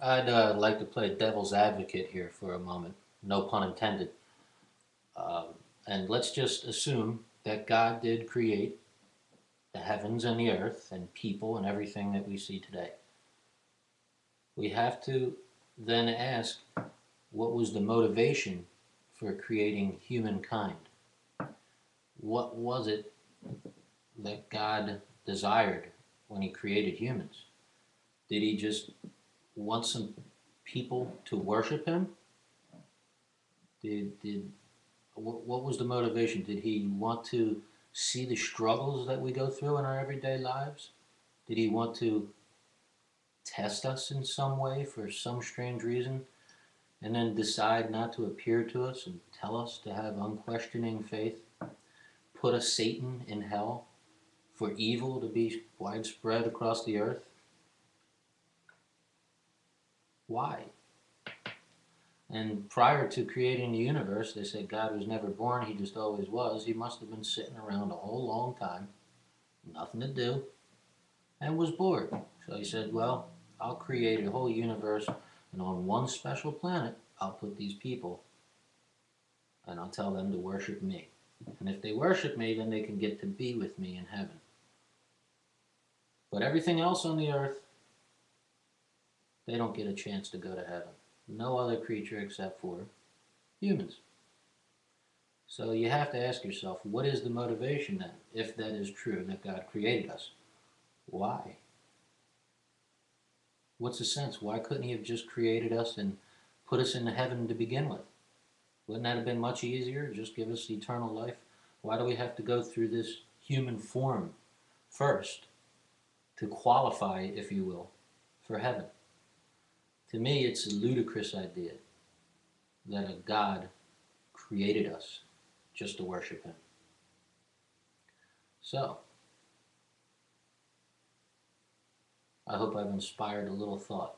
I'd like to play devil's advocate here for a moment, no pun intended. Um, and let's just assume that God did create the heavens and the earth and people and everything that we see today. We have to then ask, what was the motivation for creating humankind? What was it that God desired when he created humans? Did he just want some people to worship him? Did what was the motivation? Did he want to see the struggles that we go through in our everyday lives? Did he want to test us in some way for some strange reason and then decide not to appear to us and tell us to have unquestioning faith? Put a Satan in hell for evil to be widespread across the earth? Why? And prior to creating the universe, they said God was never born, he just always was. He must have been sitting around a whole long time, nothing to do, and was bored. So he said, well, I'll create a whole universe, and on one special planet, I'll put these people, and I'll tell them to worship me. And if they worship me, then they can get to be with me in heaven. But everything else on the earth, they don't get a chance to go to heaven. No other creature except for humans. So you have to ask yourself, what is the motivation then, if that is true, that God created us? Why? What's the sense? Why couldn't he have just created us and put us into heaven to begin with? Wouldn't that have been much easier? Just give us eternal life? Why do we have to go through this human form first to qualify, if you will, for heaven? To me, it's a ludicrous idea that a God created us just to worship him. So, I hope I've inspired a little thought.